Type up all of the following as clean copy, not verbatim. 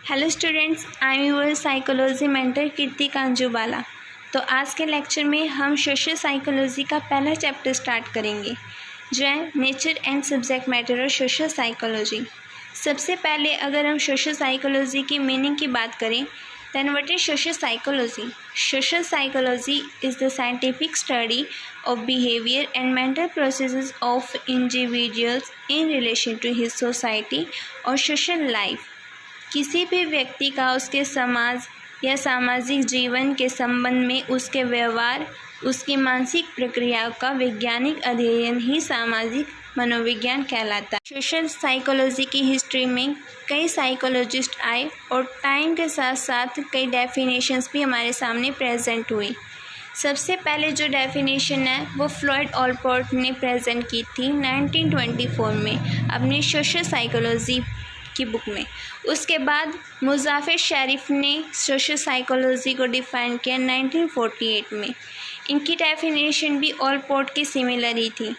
Hello students, I am your psychology mentor Kirti Kanjubala. तो आज के लेक्चर में हम सोशल साइकोलॉजी का पहला चैप्टर स्टार्ट करेंगे जो है nature and subject matter of social psychology. सबसे पहले अगर हम सोशल साइकोलॉजी की मीनिंग की बात करें then what is social psychology? Social psychology is the scientific study of behavior and mental processes of individuals in relation to his society or social life। किसी भी व्यक्ति का उसके समाज या सामाजिक जीवन के संबंध में उसके व्यवहार, उसकी मानसिक प्रक्रियाओं का वैज्ञानिक अध्ययन ही सामाजिक मनोविज्ञान कहलाता है। सोशल साइकोलॉजी की हिस्ट्री में कई साइकोलॉजिस्ट आए और टाइम के साथ साथ कई डेफिनेशंस भी हमारे सामने प्रेजेंट हुई। सबसे पहले जो डेफिनेशन है वो फ्लॉयड ऑलपोर्ट ने प्रेजेंट की थी 1924 में अपनी सोशल साइकोलॉजी की बुक में। उसके बाद मुज़ाफ़िर शरीफ ने सोशल साइकोलॉजी को डिफ़ाइन किया 1948 में। इनकी डेफिनेशन भी ऑलपोर्ट की सिमिलर ही थी।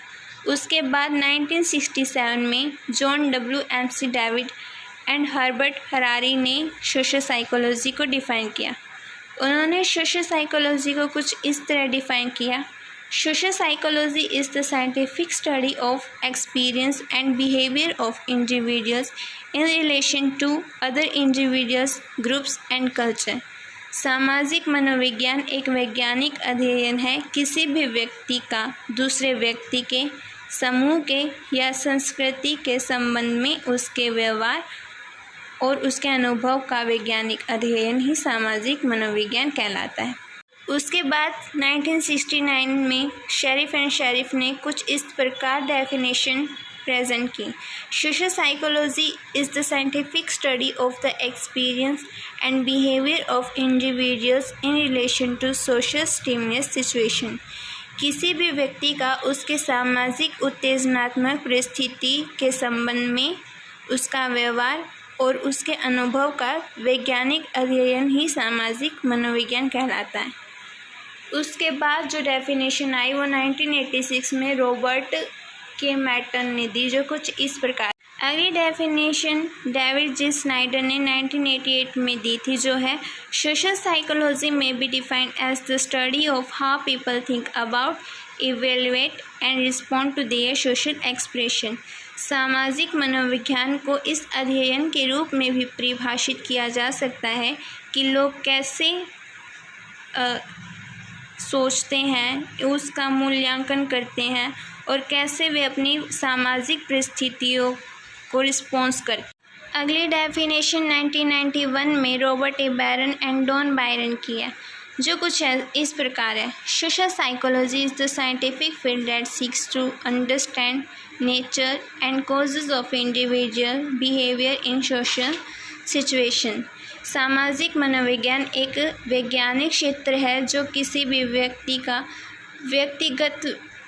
उसके बाद 1967 में John W.M.C. David and Herbert Harari ने सोशल साइकोलॉजी को डिफ़ाइन किया। उन्होंने सोशल साइकोलॉजी को कुछ इस तरह डिफ़ाइन किया: social psychology is the scientific study of experience and behaviour of individuals in relation to other individuals, groups and culture. सामाजिक मनोविज्ञान एक वैज्ञानिक अध्ययन है किसी भी व्यक्ति का दूसरे व्यक्ति के समूह के या संस्कृति के संबंध में उसके व्यवहार और उसके अनुभव का वैज्ञानिक अध्ययन ही सामाजिक मनोविज्ञान कहलाता है। उसके बाद 1969 में शरीफ ने कुछ इस प्रकार डेफिनेशन प्रेजेंट की: social psychology is the scientific study of the experience and behaviour of individuals in relation to social stimulus situation. किसी भी व्यक्ति का उसके सामाजिक उत्तेजनात्मक परिस्थिति के संबंध में उसका व्यवहार और उसके अनुभव का वैज्ञानिक अध्ययन ही सामाजिक मनोविज्ञान कहलाता है। उसके बाद जो डेफिनेशन आई वो 1986 में रॉबर्ट के मैटन ने दी, जो कुछ इस प्रकार। अगली डेफिनेशन डेविड जी स्नाइडर ने 1988 में दी थी, जो है सोशल साइकोलॉजी में be defined as the study of how people think about, evaluate and respond to their social expression. सामाजिक मनोविज्ञान को इस अध्ययन के रूप में भी परिभाषित किया जा सकता है कि लोग कैसे सोचते हैं, उसका मूल्यांकन करते हैं और कैसे वे अपनी सामाजिक परिस्थितियों को रिस्पॉन्स करते। अगली डेफिनेशन 1991 में Robert A Baron and Don Byrne की है, जो कुछ इस प्रकार है: social psychology is the scientific field that seeks to understand nature and causes of individual behaviour in social situation. सामाजिक मनोविज्ञान एक वैज्ञानिक क्षेत्र है जो किसी भी व्यक्ति का व्यक्तिगत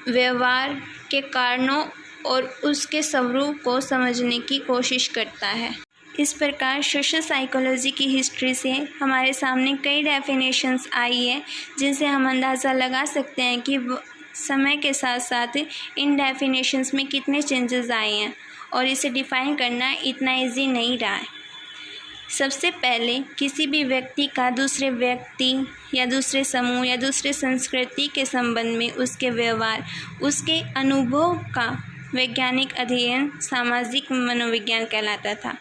व्यवहार के कारणों और उसके स्वरूप को समझने की कोशिश करता है। इस प्रकार सोशल साइकोलॉजी की हिस्ट्री से हमारे सामने कई डेफिनेशंस आई है, जिनसे हम अंदाज़ा लगा सकते हैं कि समय के साथ साथ इन डेफिनेशंस में कितने चेंजेस आए हैं और इसे डिफ़ाइन करना इतना ईजी नहीं रहा है। सबसे पहले किसी भी व्यक्ति का दूसरे व्यक्ति या दूसरे समूह या दूसरे संस्कृति के संबंध में उसके व्यवहार, उसके अनुभव का वैज्ञानिक अध्ययन सामाजिक मनोविज्ञान कहलाता था।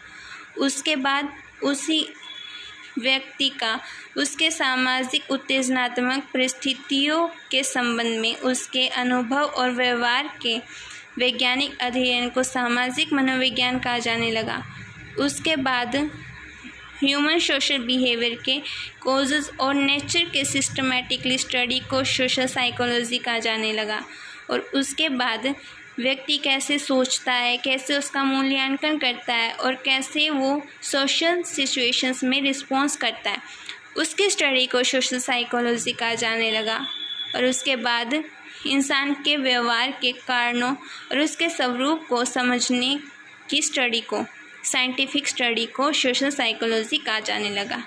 उसके बाद उसी व्यक्ति का उसके सामाजिक उत्तेजनात्मक परिस्थितियों के संबंध में उसके अनुभव और व्यवहार के वैज्ञानिक अध्ययन को सामाजिक मनोविज्ञान कहा जाने लगा। उसके बाद ह्यूमन सोशल बिहेवियर के कॉजेज़ और नेचर के सिस्टमैटिकली स्टडी को सोशल साइकोलॉजी कहा जाने लगा। और उसके बाद व्यक्ति कैसे सोचता है, कैसे उसका मूल्यांकन करता है और कैसे वो सोशल सिचुएशंस में रिस्पॉन्स करता है, उसकी स्टडी को सोशल साइकोलॉजी कहा जाने लगा। और उसके बाद इंसान के व्यवहार के कारणों और उसके स्वरूप को समझने की स्टडी को, साइंटिफिक स्टडी को सोशल साइकोलॉजी कहा जाने लगा।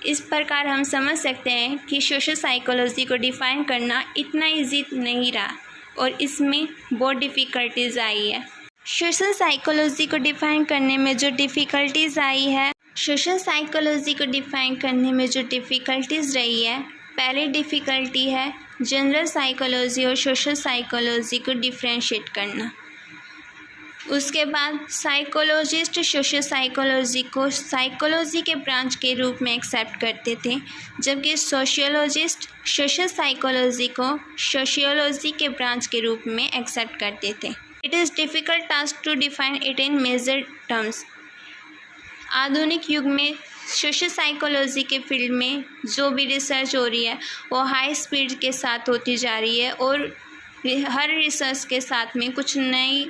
इस प्रकार हम समझ सकते हैं कि सोशल साइकोलॉजी को डिफ़ाइन करना इतना इजी नहीं रहा और इसमें बहुत डिफ़िकल्टीज़ आई है। सोशल साइकोलॉजी को डिफ़ाइन करने में जो डिफ़िकल्टीज़ आई है सोशल साइकोलॉजी को डिफाइन करने में जो डिफ़िकल्टीज़ रही है, पहली डिफ़िकल्टी है जनरल साइकोलॉजी और सोशल साइकोलॉजी को डिफ्रेंशिएट करना। उसके बाद साइकोलॉजिस्ट सोशल साइकोलॉजी को साइकोलॉजी के ब्रांच के रूप में एक्सेप्ट करते थे, जबकि सोशियोलॉजिस्ट सोशल साइकोलॉजी को सोशियोलॉजी के ब्रांच के रूप में एक्सेप्ट करते थे। It is difficult task to define it in major terms. आधुनिक युग में सोशल साइकोलॉजी के फील्ड में जो भी रिसर्च हो रही है वो हाई स्पीड के साथ होती जा रही है और हर रिसर्च के साथ में कुछ नई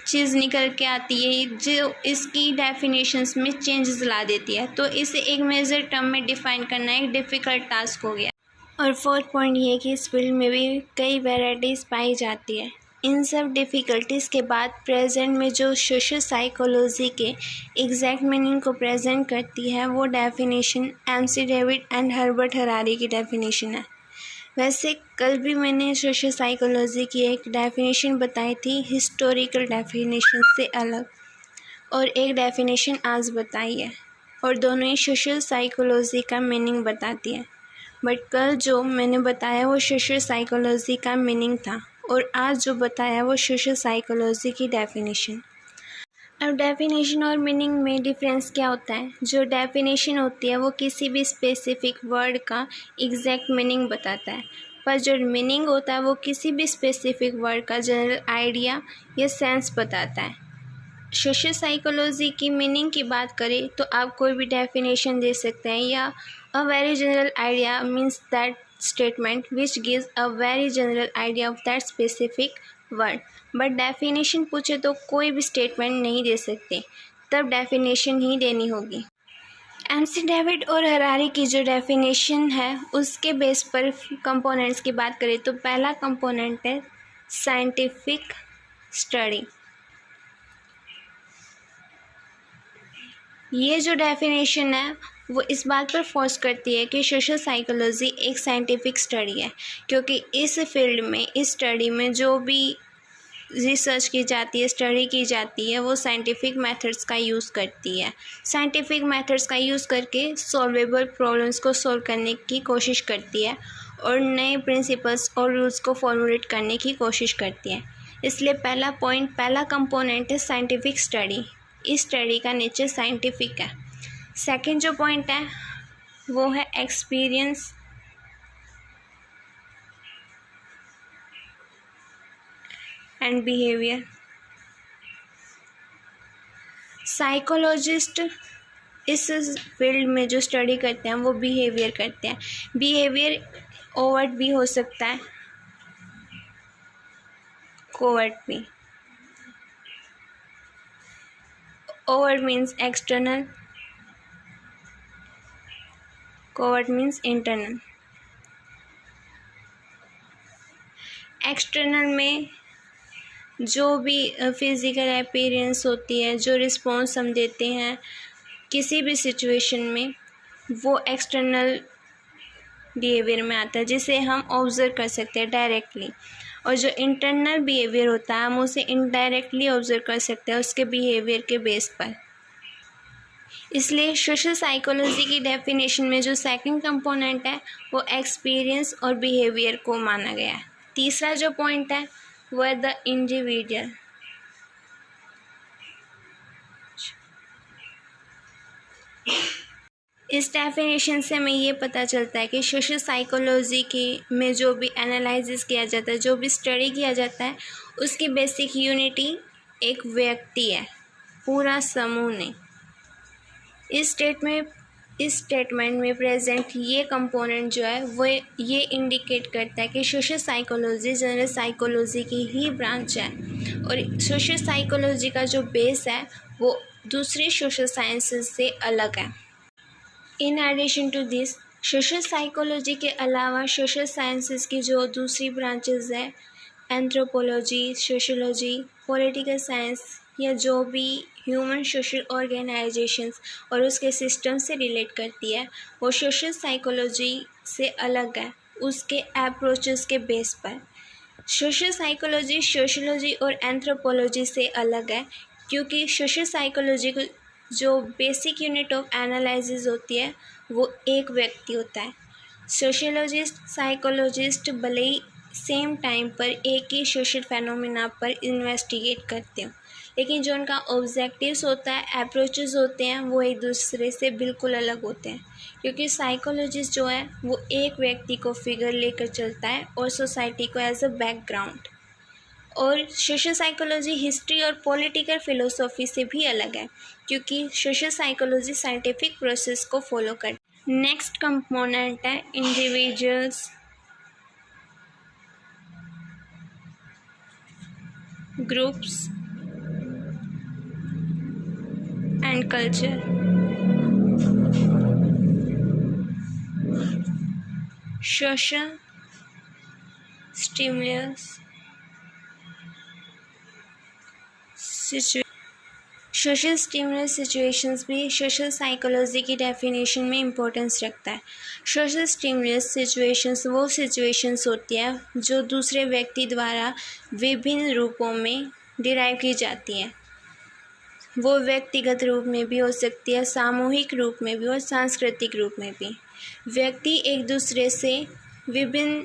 चीज़ निकल के आती है जो इसकी डेफिनेशंस में चेंजेस ला देती है। तो इसे एक मेजर टर्म में डिफ़ाइन करना एक डिफ़िकल्ट टास्क हो गया। और फोर्थ पॉइंट ये है कि इस फील्ड में भी कई वैराइटीज़ पाई जाती है। इन सब डिफ़िकल्टीज़ के बाद प्रेजेंट में जो सोशल साइकोलॉजी के एग्जैक्ट मीनिंग को प्रेजेंट करती है वो definition MC David and Herbert Harari की डेफिनेशन है। वैसे कल भी मैंने सोशल साइकोलॉजी की एक डेफिनेशन बताई थी हिस्टोरिकल डेफिनेशन से अलग, और एक डेफिनेशन आज बताई है, और दोनों ही सोशल साइकोलॉजी का मीनिंग बताती है। बट कल जो मैंने बताया वो सोशल साइकोलॉजी का मीनिंग था और आज जो बताया वो सोशल साइकोलॉजी की डेफिनेशन। अब डेफिनेशन और मीनिंग में डिफरेंस क्या होता है? जो डेफिनेशन होती है वो किसी भी स्पेसिफिक वर्ड का एग्जैक्ट मीनिंग बताता है, पर जो मीनिंग होता है वो किसी भी स्पेसिफिक वर्ड का जनरल आइडिया या सेंस बताता है। सोशल साइकोलॉजी की मीनिंग की बात करें तो आप कोई भी डेफिनेशन दे सकते हैं, या a very general idea means that statement which gives a very general idea of that specific word. But definition पूछे तो कोई भी स्टेटमेंट नहीं दे सकते, तब डेफिनेशन ही देनी होगी। MC डेविड और हरारी की जो डेफिनेशन है उसके बेस पर कंपोनेंट्स की बात करें तो पहला कंपोनेंट है साइंटिफिक स्टडी। ये जो डेफिनेशन है वो इस बात पर फोर्स करती है कि सोशल साइकोलॉजी एक साइंटिफिक स्टडी है, क्योंकि इस फील्ड में इस स्टडी में जो भी रिसर्च की जाती है, स्टडी की जाती है, वो साइंटिफिक मेथड्स का यूज़ करती है। साइंटिफिक मेथड्स का यूज़ करके सॉल्वेबल प्रॉब्लम्स को सॉल्व करने की कोशिश करती है और नए प्रिंसिपल्स और रूल्स को फॉर्मुलेट करने की कोशिश करती है। इसलिए पहला कंपोनेंट है साइंटिफिक स्टडी। इस स्टडी का नेचर साइंटिफिक है। सेकंड जो पॉइंट है वो है एक्सपीरियंस एंड बिहेवियर। साइकोलॉजिस्ट इस फील्ड में जो स्टडी करते हैं वो बिहेवियर करते हैं। बिहेवियर ओवर्ट भी हो सकता है, कोवर्ट भी। Overt means external, covert means internal. External में जो भी फिज़िकल अपीयरेंस होती है, जो रिस्पॉन्स हम देते हैं किसी भी सिचुएशन में, वो एक्सटर्नल बिहेवियर में आता है, जिसे हम ऑब्ज़र्व कर सकते हैं डायरेक्टली। और जो इंटरनल बिहेवियर होता है हम उसे इनडायरेक्टली ऑब्ज़र्व कर सकते हैं उसके बिहेवियर के बेस पर। इसलिए सोशल साइकोलॉजी की डेफिनेशन में जो सेकंड कंपोनेंट है वो एक्सपीरियंस और बिहेवियर को माना गया है। तीसरा जो पॉइंट है वो है द इंडिविजुअल। इस डेफिनेशन से हमें ये पता चलता है कि सोशल साइकोलॉजी की में जो भी एनालिसिस किया जाता है, जो भी स्टडी किया जाता है, उसकी बेसिक यूनिटी एक व्यक्ति है, पूरा समूह नहीं। इस स्टेटमेंट में प्रेजेंट ये कंपोनेंट जो है वो ये इंडिकेट करता है कि सोशल साइकोलॉजी जनरल साइकोलॉजी की ही ब्रांच है और सोशल साइकोलॉजी का जो बेस है वो दूसरी सोशल साइंसेस से अलग है। In addition to this, social psychology के अलावा सोशल साइंसेस की जो दूसरी ब्रांचेस है, एंथ्रोपोलॉजी, सोशियोलॉजी, पॉलिटिकल साइंस, या जो भी ह्यूमन सोशल ऑर्गेनाइजेशंस और उसके सिस्टम से रिलेट करती है, वो सोशल साइकोलॉजी से अलग है उसके अप्रोचेस के बेस पर। सोशल साइकोलॉजी सोशियोलॉजी और एंथ्रोपोलॉजी से अलग है क्योंकि सोशल साइकोलॉजी जो बेसिक यूनिट ऑफ एनालिसिस होती है वो एक व्यक्ति होता है। सोशियोलॉजिस्ट, साइकोलॉजिस्ट भले ही सेम टाइम पर एक ही सोशल फेनोमेना पर इन्वेस्टिगेट करते हो, लेकिन जो उनका ऑब्जेक्टिव्स होता है, अप्रोचेस होते हैं, वो एक दूसरे से बिल्कुल अलग होते हैं। क्योंकि साइकोलॉजिस्ट जो है वो एक व्यक्ति को फिगर लेकर चलता है और सोसाइटी को एज अ बैकग्राउंड, और सोशल साइकोलॉजी हिस्ट्री और पॉलिटिकल फिलोसॉफी से भी अलग है, क्योंकि सोशल साइकोलॉजी साइंटिफिक प्रोसेस को फॉलो करती है। नेक्स्ट कंपोनेंट है individuals, groups and culture. Social stimulus social stimulus situations भी सोशल साइकोलॉजी की डेफिनेशन में इम्पोर्टेंस रखता है। सोशल स्टिमुलस सिचुएशंस वो सिचुएशंस होती है जो दूसरे व्यक्ति द्वारा विभिन्न रूपों में डिराइव की जाती है। वो व्यक्तिगत रूप में भी हो सकती है, सामूहिक रूप में भी और सांस्कृतिक रूप में भी। व्यक्ति एक दूसरे से विभिन्न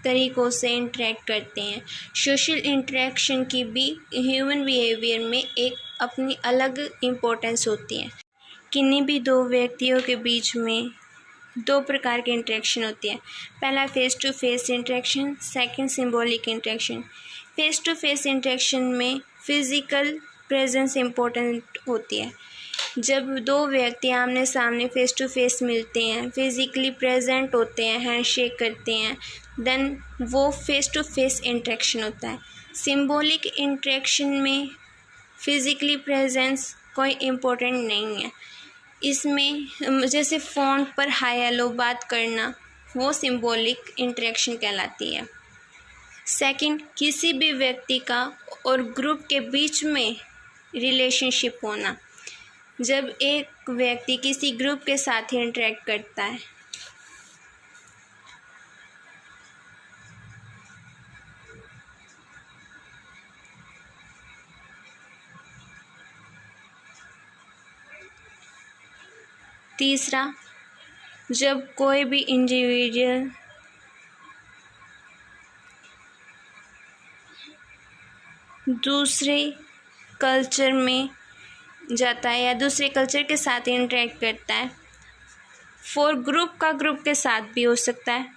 तरीक़ों से इंटरेक्ट करते हैं। सोशल इंटरेक्शन की भी ह्यूमन बिहेवियर में एक अपनी अलग इम्पोर्टेंस होती है। किन्हीं भी दो व्यक्तियों के बीच में दो प्रकार की इंटरेक्शन होती है। पहला face to face interaction, second symbolic interaction. Face to face interaction में फिज़िकल प्रेजेंस इम्पोर्टेंट होती है। जब दो व्यक्ति आमने सामने फेस टू फेस मिलते हैं, फिज़िकली प्रेजेंट होते हैं, हैंडशेक करते हैं, देन वो फेस टू फेस इंटरेक्शन होता है। सिंबॉलिक इंटरेक्शन में फिज़िकली प्रेजेंस कोई इम्पोर्टेंट नहीं है। इसमें जैसे फ़ोन पर हाय हेलो बात करना, वो सिंबॉलिक इंटरेक्शन कहलाती है। सेकंड, किसी भी व्यक्ति का और ग्रुप के बीच में रिलेशनशिप होना, जब एक व्यक्ति किसी ग्रुप के साथ ही इंटरेक्ट करता है। तीसरा, जब कोई भी इंडिविजुअल दूसरे कल्चर में जाता है या दूसरे कल्चर के साथ इंटरेक्ट करता है। फॉर ग्रुप का ग्रुप के साथ भी हो सकता है।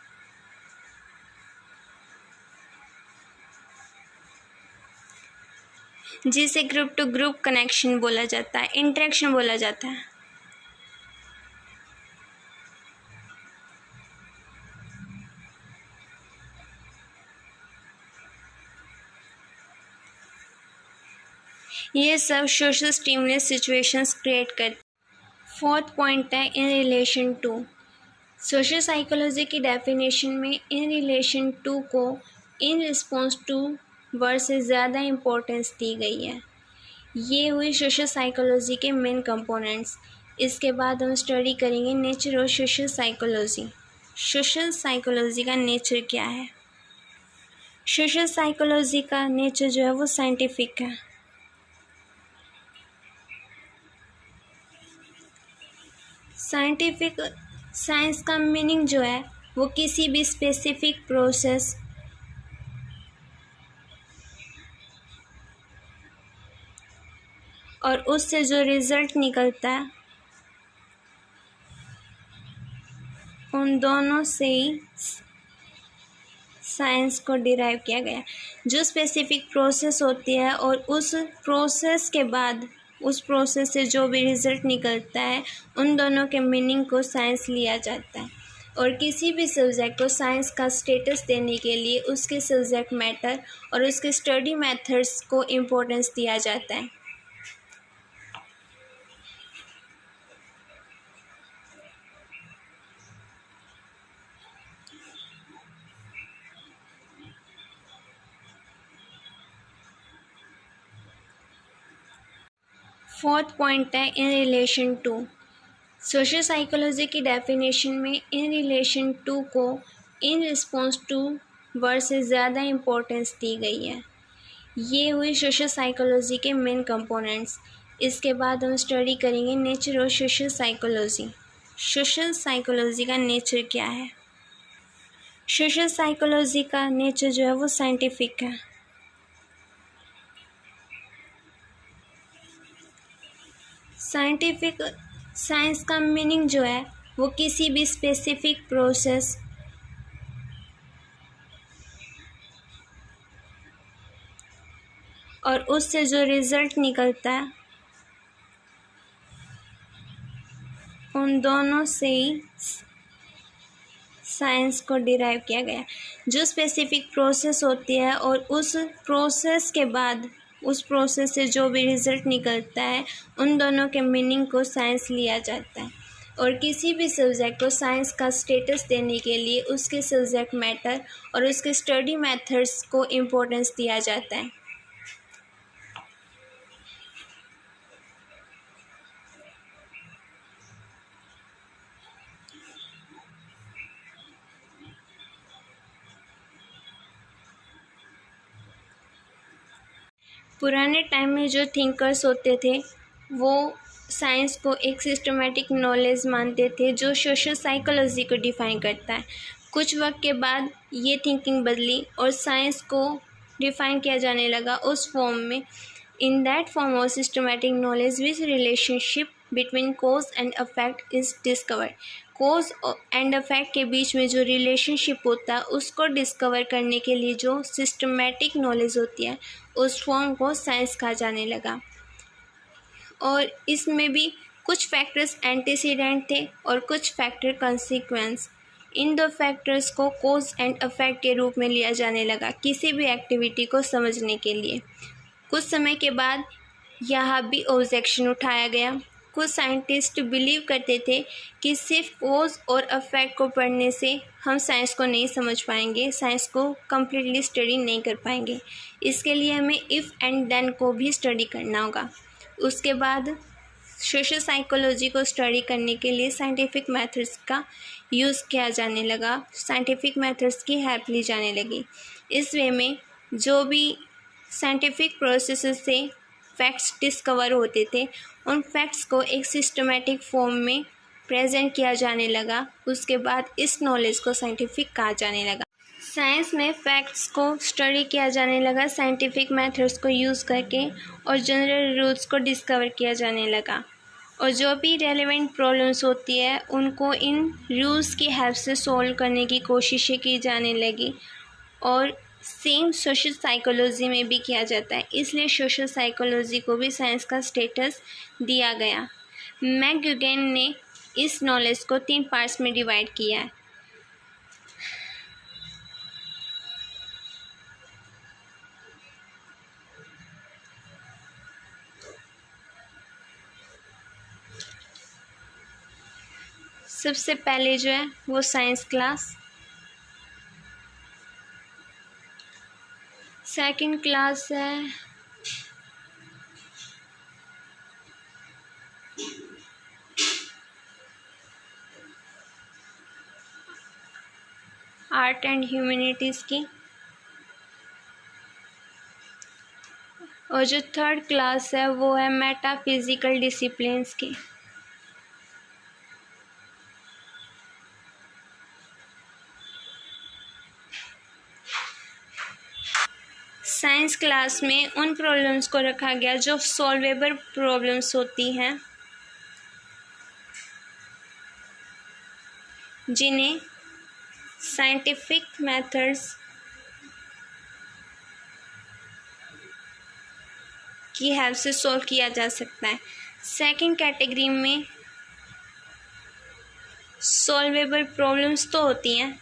जिसे ग्रुप टू ग्रुप कनेक्शन बोला जाता है, इंटरेक्शन बोला जाता है। ये सब सोशल स्टिमुलस सिचुएशंस क्रिएट करते। फोर्थ पॉइंट है in relation to. Social psychology की डेफिनेशन में इन रिलेशन टू को इन रिस्पॉन्स टू वर्ड से ज़्यादा इम्पोर्टेंस दी गई है। ये हुई सोशल साइकोलॉजी के मेन कंपोनेंट्स। इसके बाद हम स्टडी करेंगे नेचर और सोशल साइकोलॉजी। सोशल साइकोलॉजी का नेचर क्या है? सोशल साइकोलॉजी का नेचर जो है वो साइंटिफिक है। साइंटिफिक साइंस का मीनिंग जो है वो किसी भी स्पेसिफिक प्रोसेस और उससे जो रिज़ल्ट निकलता है उन दोनों से ही साइंस को डिराइव किया गया। जो स्पेसिफिक प्रोसेस होती है और उस प्रोसेस के बाद उस प्रोसेस से जो भी रिज़ल्ट निकलता है, उन दोनों के मीनिंग को साइंस लिया जाता है। और किसी भी सब्जेक्ट को साइंस का स्टेटस देने के लिए उसके सब्जेक्ट मैटर और उसके स्टडी मेथड्स को इम्पोर्टेंस दिया जाता है। फोर्थ पॉइंट है in relation to. Social psychology की डेफिनेशन में इन रिलेशन टू को इन रिस्पॉन्स टू वर्ड से ज़्यादा इम्पोर्टेंस दी गई है। ये हुई सोशल साइकोलॉजी के मेन कंपोनेंट्स। इसके बाद हम स्टडी करेंगे नेचर और सोशल साइकोलॉजी। सोशल साइकोलॉजी का नेचर क्या है? सोशल साइकोलॉजी का नेचर जो है वो साइंटिफिक है। साइंटिफिक साइंस का मीनिंग जो है वो किसी भी स्पेसिफिक प्रोसेस और उससे जो रिजल्ट निकलता है उन दोनों से ही साइंस को डिराइव किया गया। जो स्पेसिफिक प्रोसेस होती है और उस प्रोसेस के बाद उस प्रोसेस से जो भी रिजल्ट निकलता है उन दोनों के मीनिंग को साइंस लिया जाता है। और किसी भी सब्जेक्ट को साइंस का स्टेटस देने के लिए उसके सब्जेक्ट मैटर और उसके स्टडी मेथड्स को इम्पोर्टेंस दिया जाता है। पुराने टाइम में जो थिंकर्स होते थे वो साइंस को एक सिस्टमेटिक नॉलेज मानते थे जो सोशल साइकोलॉजी को डिफाइन करता है। कुछ वक्त के बाद ये थिंकिंग बदली और साइंस को डिफाइन किया जाने लगा उस फॉर्म में। In that form of systematic knowledge which relationship between cause and effect is discovered. Cause and effect के बीच में जो रिलेशनशिप होता है उसको डिस्कवर करने के लिए जो सिस्टमेटिक नॉलेज होती है उस फॉर्म को साइंस कहा जाने लगा। और इसमें भी कुछ फैक्टर्स एंटीसीडेंट थे और कुछ फैक्टर कंसीक्वेंस। इन दो फैक्टर्स को कोज एंड अफेक्ट के रूप में लिया जाने लगा किसी भी एक्टिविटी को समझने के लिए। कुछ समय के बाद यहाँ भी ऑब्जेक्शन उठाया गया। कुछ साइंटिस्ट बिलीव करते थे कि सिर्फ कोज और अफेक्ट को पढ़ने से हम साइंस को नहीं समझ पाएंगे, साइंस को कम्प्लीटली स्टडी नहीं कर पाएंगे। इसके लिए हमें इफ़ एंड देन को भी स्टडी करना होगा। उसके बाद सोशल साइकोलॉजी को स्टडी करने के लिए साइंटिफिक मेथड्स का यूज़ किया जाने लगा, साइंटिफिक मेथड्स की हेल्प ली जाने लगी। इस वे में जो भी साइंटिफिक प्रोसेस से फैक्ट्स डिस्कवर होते थे उन फैक्ट्स को एक सिस्टमेटिक फॉर्म में प्रेजेंट किया जाने लगा। उसके बाद इस नॉलेज को साइंटिफिक कहा जाने लगा। साइंस में फैक्ट्स को स्टडी किया जाने लगा साइंटिफिक मेथड्स को यूज़ करके और जनरल रूल्स को डिस्कवर किया जाने लगा। और जो भी रेलेवेंट प्रॉब्लम्स होती है उनको इन रूल्स की हेल्प से सॉल्व करने की कोशिशें की जाने लगी। और सेम सोशल साइकोलॉजी में भी किया जाता है, इसलिए सोशल साइकोलॉजी को भी साइंस का स्टेटस दिया गया। मैकगुइगन ने इस नॉलेज को 3 पार्ट्स में डिवाइड किया है। सबसे पहले जो है वो साइंस क्लास, सेकंड क्लास है आर्ट एंड ह्यूमैनिटीज़ की, और जो थर्ड क्लास है वो है मेटाफिजिकल डिसिप्लिन्स की। साइंस क्लास में उन प्रॉब्लम्स को रखा गया जो सॉल्वेबल प्रॉब्लम्स होती हैं, जिन्हें साइंटिफिक मेथड्स की हेल्प से सॉल्व किया जा सकता है। सेकंड कैटेगरी में सॉल्वेबल प्रॉब्लम्स तो होती हैं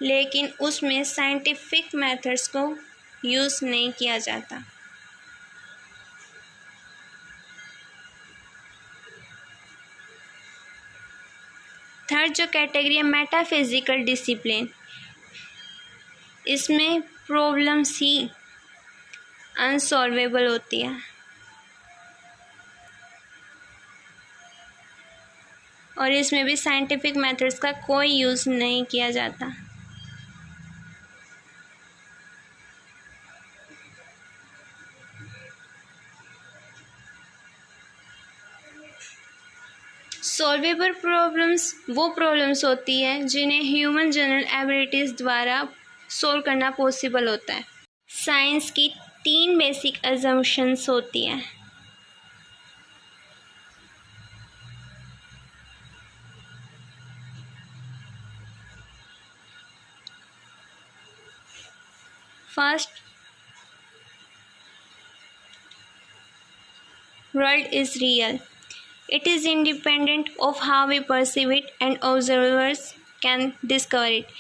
लेकिन उसमें साइंटिफिक मेथड्स को यूज़ नहीं किया जाता। थर्ड जो कैटेगरी है मेटाफिजिकल डिसिप्लिन, इसमें प्रॉब्लम्स ही अनसॉल्वेबल होती है और इसमें भी साइंटिफिक मेथड्स का कोई यूज़ नहीं किया जाता। सॉल्वेबल प्रॉब्लम्स वो प्रॉब्लम्स होती हैं जिन्हें ह्यूमन जनरल एबिलिटीज़ द्वारा सोल्व करना पॉसिबल होता है। साइंस की 3 बेसिक अजम्पशंस होती हैं। First, world is real. It is independent of how we perceive it and observers can discover it.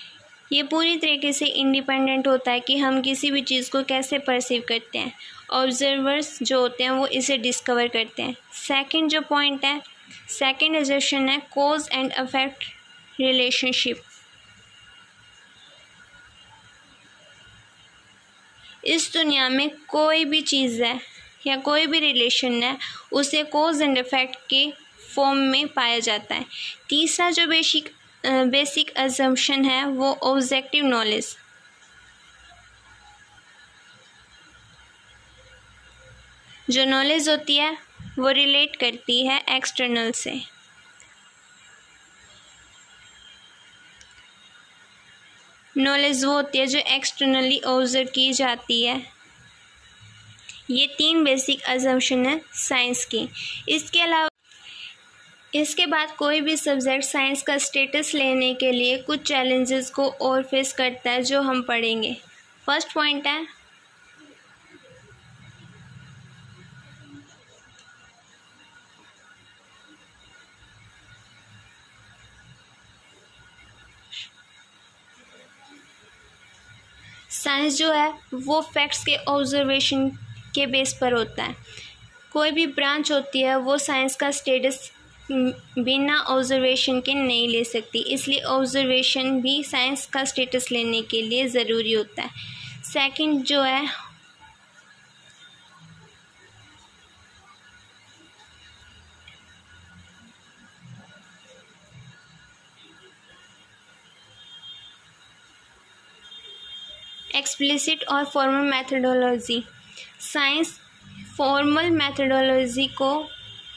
ये पूरी तरीके से इंडिपेंडेंट होता है कि हम किसी भी चीज़ को कैसे परसीव करते हैं। ऑब्जर्वर्स जो होते हैं वो इसे डिस्कवर करते हैं। सेकंड जो पॉइंट है, सेकंड असर्शन है कॉज एंड अफेक्ट रिलेशनशिप। इस दुनिया में कोई भी चीज़ है या कोई भी रिलेशन है उसे कॉज एंड इफेक्ट के फॉर्म में पाया जाता है। तीसरा जो बेसिक अजम्पशन है वो ऑब्जेक्टिव नॉलेज। जो नॉलेज होती है वो रिलेट करती है एक्सटर्नल से। नॉलेज वो होती है जो एक्सटर्नली ऑब्जर्व की जाती है। ये 3 बेसिक अजम्पशन है साइंस की। इसके बाद कोई भी सब्जेक्ट साइंस का स्टेटस लेने के लिए कुछ चैलेंजेस को और फेस करता है जो हम पढ़ेंगे। फर्स्ट पॉइंट है साइंस जो है वो फैक्ट्स के ऑब्जर्वेशन के बेस पर होता है। कोई भी ब्रांच होती है वो साइंस का स्टेटस बिना ऑब्जर्वेशन के नहीं ले सकती, इसलिए ऑब्जर्वेशन भी साइंस का स्टेटस लेने के लिए ज़रूरी होता है। सेकंड जो है एक्सप्लिसिट और formal methodology. Science formal methodology को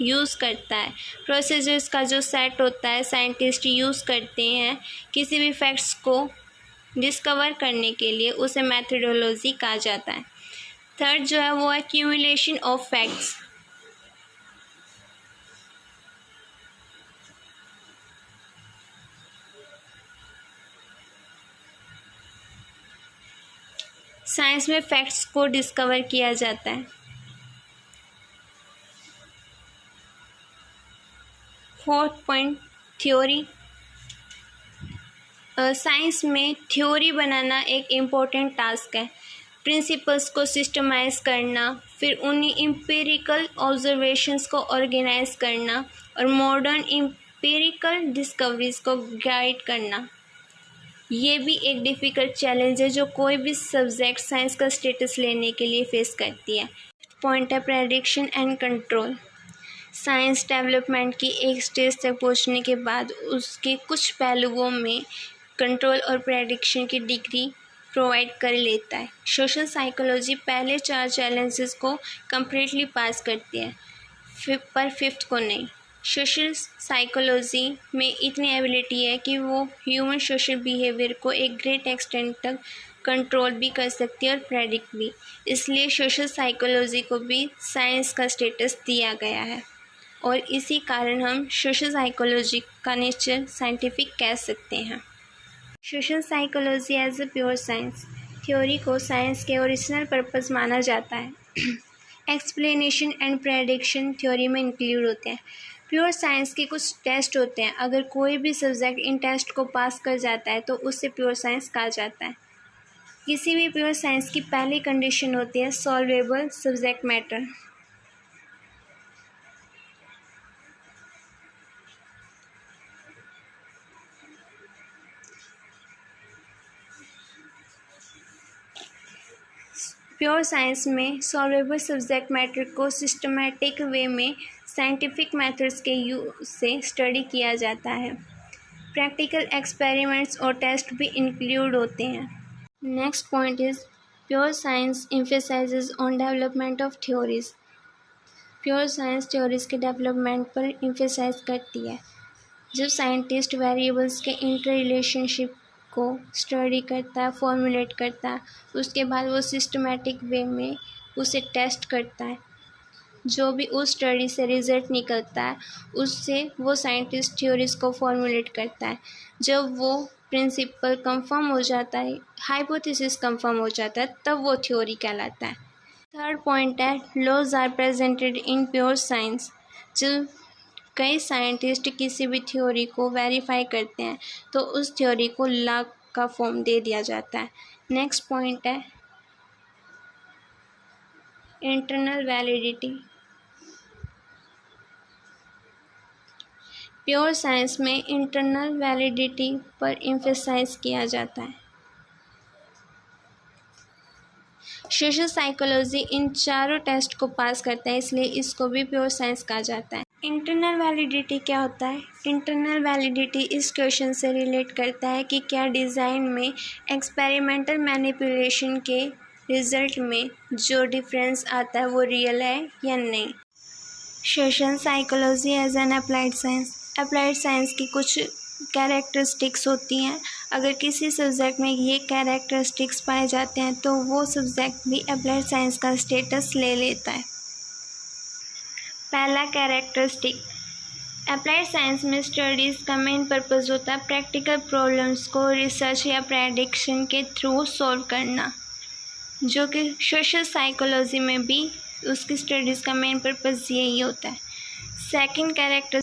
यूज़ करता है। प्रोसीजर्स का जो सेट होता है साइंटिस्ट यूज़ करते हैं किसी भी फैक्ट्स को डिस्कवर करने के लिए, उसे मैथडोलॉजी कहा जाता है। थर्ड जो है वो है एक्यूमुलेशन ऑफ फैक्ट्स। साइंस में फैक्ट्स को डिस्कवर किया जाता है। Fourth point theory. साइंस में थ्योरी बनाना एक इम्पोर्टेंट टास्क है। प्रिंसिपल्स को सिस्टमाइज करना, फिर उन्हीं एम्पिरिकल ऑब्जर्वेशंस को ऑर्गेनाइज करना और मॉडर्न एम्पिरिकल डिस्कवरीज को गाइड करना, ये भी एक डिफ़िकल्ट चैलेंज है जो कोई भी सब्जेक्ट साइंस का स्टेटस लेने के लिए फेस करती है। पॉइंट है prediction and control. Science development की एक स्टेज तक पहुंचने के बाद उसके कुछ पहलुओं में कंट्रोल और प्रेडिक्शन की डिग्री प्रोवाइड कर लेता है। सोशल साइकोलॉजी पहले 4 चैलेंजेस को कम्प्लीटली पास करती है, पर 5th को नहीं। सोशल साइकोलॉजी में इतनी एबिलिटी है कि वो ह्यूमन सोशल बिहेवियर को एक ग्रेट एक्सटेंट तक कंट्रोल भी कर सकती है और प्रेडिक्ट भी। इसलिए सोशल साइकोलॉजी को भी साइंस का स्टेटस दिया गया है और इसी कारण हम सोशल साइकोलॉजी का नेचर साइंटिफिक कह सकते हैं। Social psychology as a pure science. Theory को साइंस के ओरिजिनल पर्पस माना जाता है। एक्सप्लेनेशन एंड प्रेडिक्शन थ्योरी में इंक्लूड होते हैं। प्योर साइंस के कुछ टेस्ट होते हैं। अगर कोई भी सब्जेक्ट इन टेस्ट को पास कर जाता है तो उससे प्योर साइंस कहा जाता है। किसी भी प्योर साइंस की पहली कंडीशन होती है solvable subject matter. Pure science में सॉल्वेबल सब्जेक्ट मैटर को सिस्टमैटिक वे में साइंटिफिक मेथड्स के यूज से स्टडी किया जाता है। प्रैक्टिकल एक्सपेरिमेंट्स और टेस्ट भी इंक्लूड होते हैं। Next point is pure science emphasises on development of theories. Pure science theories के डेवलपमेंट पर एम्फेसाइज करती है। जब साइंटिस्ट वेरिएबल्स के इंटर रिलेशनशिप को स्टडी करता है, फॉर्मुलेट करता है, उसके बाद वो सिस्टमेटिक वे में उसे टेस्ट करता है। जो भी उस स्टडी से रिजल्ट निकलता है उससे वो साइंटिस्ट थ्योरीज को फॉर्मुलेट करता है। जब वो प्रिंसिपल कंफर्म हो जाता है, हाइपोथेसिस कंफर्म हो जाता है, तब वो थ्योरी कहलाता है। थर्ड पॉइंट है laws are presented in pure science. जब कई साइंटिस्ट किसी भी थ्योरी को वेरीफाई करते हैं तो उस थ्योरी को लॉ का फॉर्म दे दिया जाता है। नेक्स्ट पॉइंट है इंटरनल वैलिडिटी। प्योर साइंस में इंटरनल वैलिडिटी पर एम्फेसाइज किया जाता है। सोशल साइकोलॉजी इन चारों टेस्ट को पास करता है, इसलिए इसको भी प्योर साइंस कहा जाता है। इंटरनल वैलिडिटी क्या होता है? इंटरनल वैलिडिटी इस क्वेश्चन से रिलेट करता है कि क्या डिज़ाइन में एक्सपेरिमेंटल मैनिपुलेशन के रिजल्ट में जो डिफरेंस आता है वो रियल है या नहीं। Social psychology as an applied science. Applied science की कुछ कैरेक्टरिस्टिक्स होती हैं। अगर किसी सब्जेक्ट में ये कैरेक्टरिस्टिक्स पाए जाते हैं तो वो सब्जेक्ट भी अप्लाइड साइंस का स्टेटस ले लेता है। पहला कैरेक्टरिस्टिक, अप्लाइड साइंस में स्टडीज़ का मेन पर्पस होता है प्रैक्टिकल प्रॉब्लम्स को रिसर्च या प्रेडिक्शन के थ्रू सॉल्व करना, जो कि सोशल साइकोलॉजी में भी उसकी स्टडीज़ का मेन पर्पस यही होता है। Second character,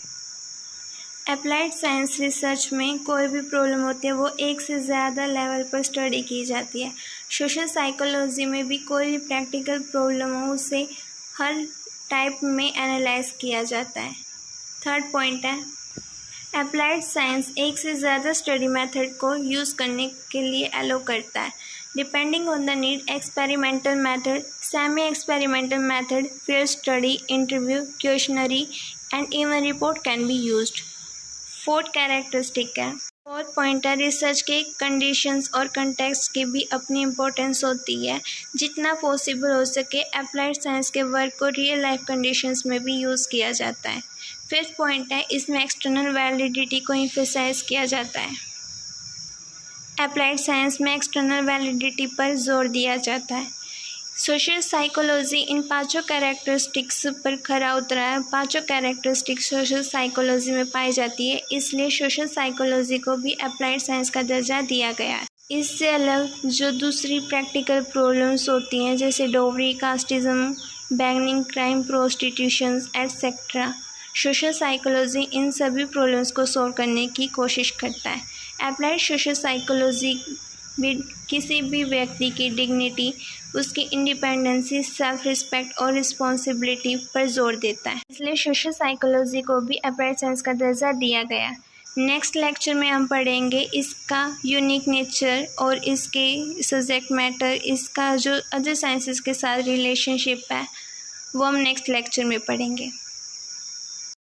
applied science research में कोई भी प्रॉब्लम होती है वो एक से ज़्यादा लेवल पर स्टडी की जाती है। सोशल साइकोलॉजी में भी कोई भी प्रैक्टिकल प्रॉब्लम हो उसे हर टाइप में एनालाइज किया जाता है। थर्ड पॉइंट है अप्लाइड साइंस एक से ज़्यादा स्टडी मेथड को यूज़ करने के लिए अलो करता है। Depending on the need, experimental method, semi experimental method, field study, interview, questionnaire and even report can be used. Fourth characteristic है, फोर्थ पॉइंट है रिसर्च के कंडीशंस और कंटेक्स्ट की भी अपनी इम्पोर्टेंस होती है। जितना पॉसिबल हो सके अप्लाइड साइंस के वर्क को रियल लाइफ कंडीशंस में भी यूज़ किया जाता है। फिफ्थ पॉइंट है इसमें एक्सटर्नल वैलिडिटी को एम्फेसाइज किया जाता है। अप्लाइड साइंस में एक्सटर्नल वैलिडिटी पर जोर दिया जाता है। सोशल साइकोलॉजी इन पांचों कैरेक्टरिस्टिक्स पर खरा उतरा है। पांचों कैरेक्टरिस्टिक्स सोशल साइकोलॉजी में पाई जाती है, इसलिए सोशल साइकोलॉजी को भी अप्लाइड साइंस का दर्जा दिया गया है। इससे अलग जो दूसरी प्रैक्टिकल प्रॉब्लम्स होती हैं जैसे डोवरी, कास्टिज्म, बैंगनिंग crime, prostitution etcetera, social psychology इन सभी प्रॉब्लम्स को सॉल्व करने की कोशिश करता है। अप्लाइड सोशल साइकोलॉजी भी किसी भी व्यक्ति की डिग्निटी, उसकी इंडिपेंडेंसी, सेल्फ रिस्पेक्ट और रिस्पॉन्सिबिलिटी पर जोर देता है, इसलिए सोशल साइकोलॉजी को भी अप्लाइड साइंस का दर्जा दिया गया। नेक्स्ट लेक्चर में हम पढ़ेंगे इसका यूनिक नेचर और इसके सब्जेक्ट मैटर, इसका जो अदर साइंसेस के साथ रिलेशनशिप है वो हम नेक्स्ट लेक्चर में पढ़ेंगे।